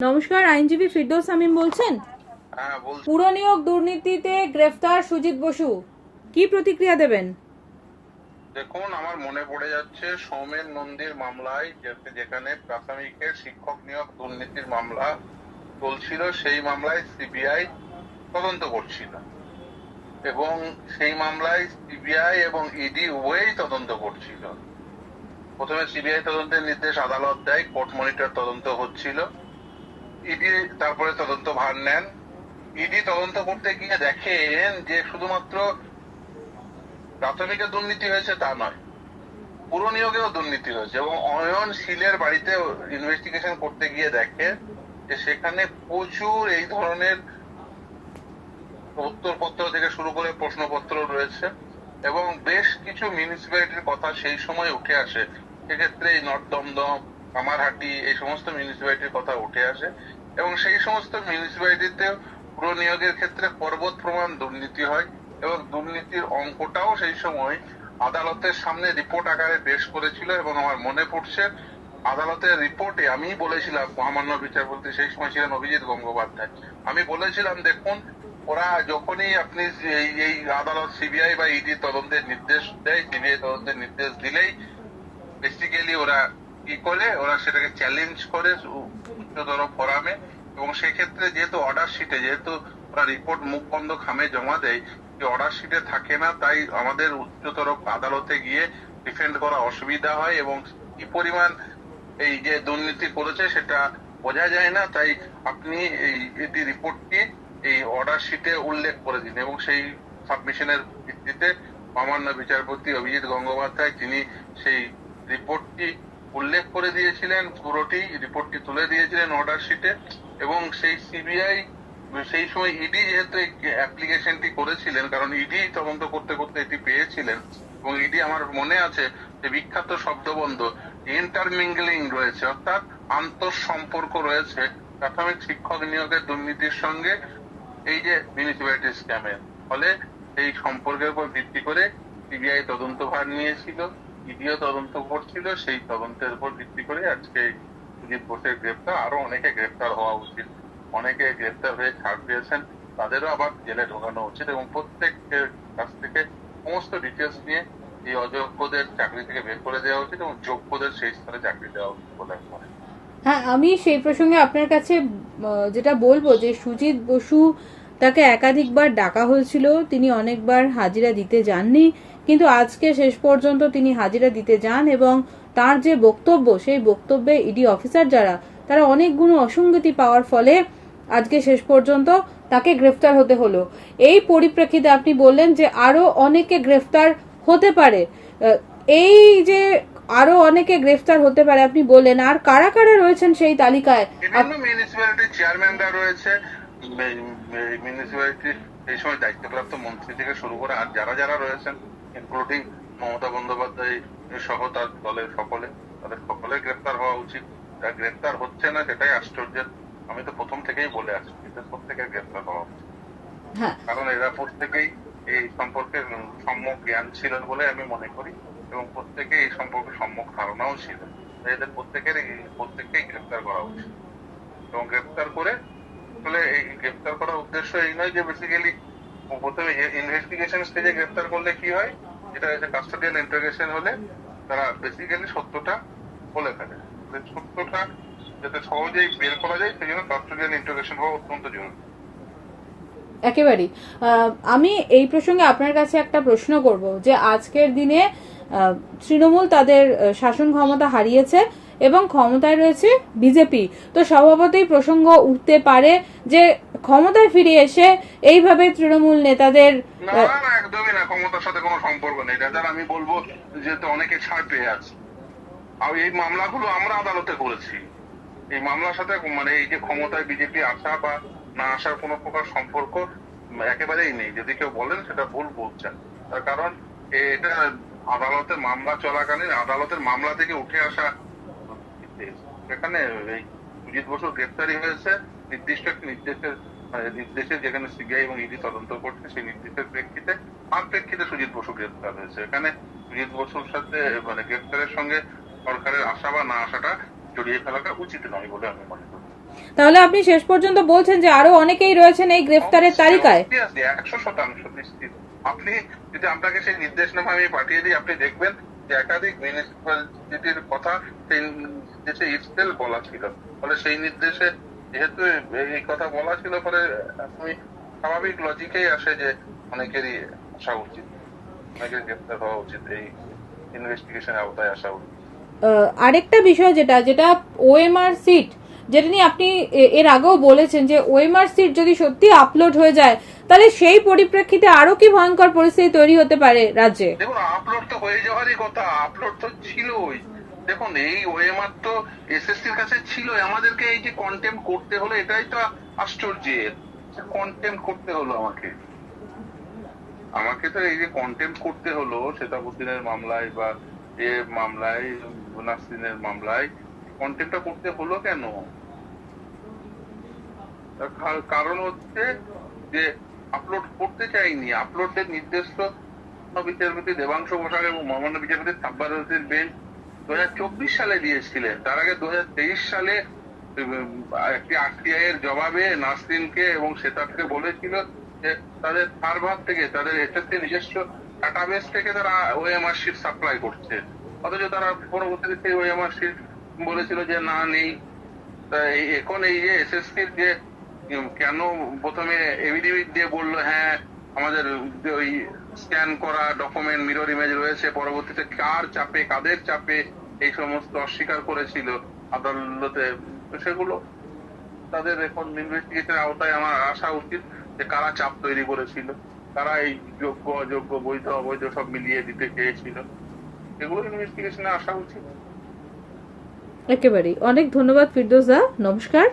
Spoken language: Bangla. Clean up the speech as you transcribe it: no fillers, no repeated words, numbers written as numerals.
নমস্কার, আইনজীবী ফিরদৌস শামীম বলছেন। পুর নিয়োগ দুর্নীতিতে গ্রেফতার সুজিত বসু, কি প্রতিক্রিয়া দেবেন? দেখুন, আমার মনে পড়ে যাচ্ছে সৌমেন নন্দীর মামলায়, যেখানে প্রাথমিকের শিক্ষক নিয়োগ দুর্নীতির মামলা চলছিল। সেই মামলায় সিবিআই তদন্ত করছিল এবং সেই মামলায় সিবিআই এবং ইডি উভয়ই তদন্ত করছিল। প্রথমে সিবিআই তদন্তের নির্দেশ আদালত দেয়, কোর্ট মনিটর তদন্ত হচ্ছিল। ইডি তারপরে তদন্ত ভার নেন। ইডি তদন্ত করতে গিয়ে দেখেন যে শুধুমাত্র প্রাথমিকের দুর্নীতি হয়েছে তা নয়, পুর নিয়োগেও দুর্নীতি হয়েছে। এবং অয়ন শীলের বাড়িতে ইনভেস্টিগেশন করতে গিয়ে দেখে যে সেখানে প্রচুর এই ধরনের উত্তরপত্র থেকে শুরু করে প্রশ্নপত্র রয়েছে এবং বেশ কিছু মিউনিসিপ্যালিটির কথা সেই সময় উঠে আসে। সেক্ষেত্রে নর্থ দমদম, কামারহাটি, এই সমস্ত মিউনিসিপ্যালিটির কথা উঠে আসে এবং সেই সমস্ত মিউনিসিপ্যালিটিতে পুর নিয়োগের ক্ষেত্রে পর্বত প্রমাণ দুর্নীতি হয় এবং দুর্নীতির অঙ্কটাও সেই সময় আদালতের সামনে রিপোর্ট আকারে পেশ করেছিল। এবং আমার মনে পড়ছে আদালতের রিপোর্টে আমি বলেছিলাম, মহামান্য বিচারপতি সেই সময় ছিলেন অভিজিৎ গঙ্গোপাধ্যায়, আমি বলেছিলাম দেখুন, ওরা যখনই আপনি এই আদালত সিবিআই বা ইডি তদন্তের নির্দেশ দেয়, সিবিআই তদন্তের নির্দেশ দিলেই বেসিক্যালি ওরা কি করে, ওরা সেটাকে চ্যালেঞ্জ করে উচ্চতর ফোরামে। এবং সেক্ষেত্রে যেহেতু অর্ডার শিটে, যেহেতু ওরা রিপোর্ট মুখ বন্ধ খামে জমা দেয়, যে অর্ডার শিটে থাকে না, তাই আমাদের উচ্চতর আদালতে গিয়ে ডিফেন্ড করা অসুবিধা হয় এবং কি পরিমাণ এই যে দুর্নীতি করেছে সেটা বোঝা যায় না। তাই আপনি এই রিপোর্টটি এই অর্ডার শিটে উল্লেখ করে দিন। এবং সেই সাবমিশনের ভিত্তিতে মহামান্য বিচারপতি অভিজিৎ গঙ্গোপাধ্যায় তিনি সেই রিপোর্টটি উল্লেখ করে দিয়েছিলেন, পুরোটি রিপোর্টটি তুলে দিয়েছিলেন অর্ডার শিটে। এবং সেই সিবিআই সেই সময় ইডি যেহেতু এই অ্যাপ্লিকেশনটি করেছিলেন, কারণ ইডি তদন্ত করতে করতে এটি পেয়েছিলেন এবং ইডি, আমার মনে আছে যে বিখ্যাত শব্দবন্ধ ইন্টারমিঙ্গলিং রয়েছে, অর্থাৎ আন্তঃ সম্পর্ক রয়েছে প্রাথমিক শিক্ষক নিয়োগের দুর্নীতির সঙ্গে এই যে মিউনিসিপ্যালিটি স্ক্যামের। ফলে এই সম্পর্কের উপর ভিত্তি করে সিবিআই তদন্ত ভার নিয়েছিল, ইডিও তদন্ত করছিল। সেই তদন্তের উপর ভিত্তি করে আজকে সুজিত বোসের গ্রেপ্তার। আরো অনেকে গ্রেপ্তার হওয়া উচিত, অনেকে গ্রেপ্তার হয়ে ছাড় পেয়েছেন, তাদেরও আবার জেলে ঢোকানো উচিত এবং প্রত্যেকের কাছ থেকে সমস্ত ডিটেলস নিয়ে এই অযোগ্যদের চাকরি থেকে বের করে দেওয়া উচিত এবং যোগ্যদের সেই স্তরে চাকরি দেওয়া উচিত বলে আমি মনে করি। হ্যাঁ, আমি সেই প্রসঙ্গে আপনার কাছে যেটা বলবো যে সুজিত বসু, তাকে একাধিকবার ডাকা হয়েছিল, তিনি অনেকবার হাজিরা দিতে যাননি, কিন্তু আজকে শেষ পর্যন্ত তিনি হাজিরা দিতে যান এবং তার যে বক্তব্য, সেই বক্তব্যে ইডি অফিসার যারা, তারা অনেকগুলো অসঙ্গতি পাওয়ার ফলে আজকে শেষ পর্যন্ত তাকে গ্রেফতার হতে হলো। এই পরিপ্রেক্ষিতে আপনি বললেন যে আরো অনেকে গ্রেফতার হতে পারে, এই যে আরো অনেকে গ্রেফতার হতে পারে আপনি বললেন, আর কারা কারা রয়েছেন সেই তালিকায়? বিভিন্ন মিউনিসিপ্যালিটির চেয়ারম্যানরা রয়েছে, মিউনিসিপ্যালিটির এই সময় দায়িত্বপ্রাপ্ত মন্ত্রী থেকে শুরু করে আর যারা যারা রয়েছেন, ইনক্লুডিং মমতা বন্দ্যোপাধ্যায় সহ তার দলের সকলে, তাদের সকলের গ্রেফতার হওয়া উচিত। যা গ্রেফতার হচ্ছে না সেটাই আশ্চর্যের। আমি তো প্রথম থেকেই বলে আসছি যে প্রত্যেকের গ্রেফতার হওয়া উচিত, কারণ এরা প্রত্যেকেই এই সম্পর্কে সম্যক জ্ঞান ছিল বলে আমি মনে করি এবং প্রত্যেকে এই সম্পর্কে সম্যক ধারণাও ছিল। এদের প্রত্যেককেই গ্রেফতার করা উচিত এবং গ্রেফতার করে, আসলে এই গ্রেফতার করার উদ্দেশ্য এই নয় যে বেসিক্যালি প্রথমে ইনভেস্টিগেশন স্টেজে গ্রেফতার করলে কি হয়, যেটা হচ্ছে কাস্টোডিয়াল ইন্টারোগেশন হলে তারা বেসিক্যালি সত্যটা বলে ফেলে। সত্যটা যাতে সহজেই বের করা যায় সেই জন্য কাস্টোডিয়াল ইন্টারোগেশন হওয়া অত্যন্ত জরুরি। একেবারেই। আমি এই প্রসঙ্গে আপনার কাছে একটা প্রশ্ন করব যে আজকের দিনে তৃণমূল তাদের শাসন ক্ষমতা হারিয়েছে এবং ক্ষমতায় রয়েছে বিজেপি, তো স্বভাবতই প্রসঙ্গ উঠতে পারে যে ক্ষমতায় ফিরে এসে এইভাবে তৃণমূল নেতাদের। না, একদমই না, ক্ষমতার সাথে কোনো সম্পর্ক নেই। রাজার আমি বলবো যে অনেকে ছাড় পেয়ে আছে। আর এই মামলাগুলো আমরা আদালতে করেছি, এই মামলার সাথে মানে এই যে ক্ষমতায় বিজেপি আসা বা না আসার কোনো প্রকার সম্পর্ক একেবারেই নেই। যদি কেউ বলেন সেটা ভুল বলছেন, তার কারণ এটা আদালতের মামলা চলাকালীন আদালতের মামলা থেকে উঠে আসা। সেখানে এই সুজিত বসুর গ্রেফতারি হয়েছে নির্দিষ্ট একটি নির্দেশে, যেখানে সিবিআই এবং ইডি তদন্ত করছে, সেই নির্দেশের প্রেক্ষিতে সুজিত বসু গ্রেফতার হয়েছে। এখানে সুজিত বসুর সাথে মানে গ্রেফতারের সঙ্গে সরকারের আসা বা না আসাটা জড়িয়ে ফেলাটা উচিত নয় বলে আমি মনে করি। তাহলে আপনি শেষ পর্যন্ত বলছেন যে আরো অনেকেই রয়েছেন এই গ্রেফতারের তালিকায়। 100% নিশ্চিত। আপনি যদি আপনাকে সেই নির্দেশনামা আমি পাঠিয়ে দিই, আপনি দেখবেন যে একাধিক মিউনিসিপ্যালিটির কথা সেই নির্দেশে ইফতেল বলা ছিল। ফলে সেই নির্দেশে যেহেতু এই কথা বলা ছিল, ফলে আপনি স্বাভাবিক লজিকেই আসে যে অনেকেরই আসা উচিত, অনেকের গ্রেফতার হওয়া উচিত, এই ইনভেস্টিগেশনের আওতায় আসা উচিত। আরেকটা বিষয় যেটা ওএমআর সিট, যেটা নিয়ে আপনি এর আগেও বলেছেন যে ওএমআর সিট যদি সত্যি আপলোড হয়ে যায়, তাহলে সেই পরিপ্রেক্ষিতে আরো কি ভয়ঙ্কর পরিস্থিতি তৈরি হতে পারে রাজ্যে? দেখুন, আপলোড তো হয়ে যাওয়ারই কথা, আপলোড তো ছিলই। দেখুন, এই ওএমআর তো এসএসসির কাছে ছিল, আমাদেরকে এই যে কন্টেম্প করতে হলো, এটাই তো আশ্চর্যের। কন্টেম্প করতে হলো আমাকে তো এই যে কন্টেম্প করতে হলো শ্বেতাবুদ্দিনের মামলায় বা এ মামলায়, নাসরিনের মামলায়, কন্টেম্পটা করতে হলো কেন? তার কারণ হচ্ছে যে আপলোড করতে চাইনি। আপলোডের নির্দেশ তো বিচারপতি দেবাংশু বসাক এবং মহামান্য বিচারপতি সাব্বারতির বেঞ্চ 2024 সালে দিয়েছিলেন। তার আগে 2023 সালে একটি আরটিআই এর জবাবে নাসরিনকে এবং শ্বেতাবকে বলেছিল যে তাদের সার্ভার থেকে, তাদের এসএসসি নিজস্ব ডাটাবেস থেকে তারা ওএমআর শিট সাপ্লাই করছে, অথচ তারা পরবর্তীতে সেই ওএমআর শিট বলেছিল যে না, নেই। এখন এই যে এসএসসির যে কেন প্রথমে এভিডেভিট দিয়ে বললো হ্যাঁ আমাদের ওই স্ক্যান করা ডকুমেন্ট মিরর ইমেজ রয়েছে, পরবর্তীতে কার চাপে, কাদের চাপে এই সমস্ত অস্বীকার করেছিল আদালতে, সেগুলো তাদের এখন ইনভেস্টিগেশনের আওতায় আমার আসা উচিত যে কারা চাপ তৈরি করেছিল, কারা এই যোগ্য অযোগ্য, বৈধ অবৈধ সব মিলিয়ে দিতে চেয়েছিল, এগুলো ইনভেস্টিগেশনে আসা উচিত। একেবারেই। অনেক ধন্যবাদ ফিরদৌস দা, নমস্কার।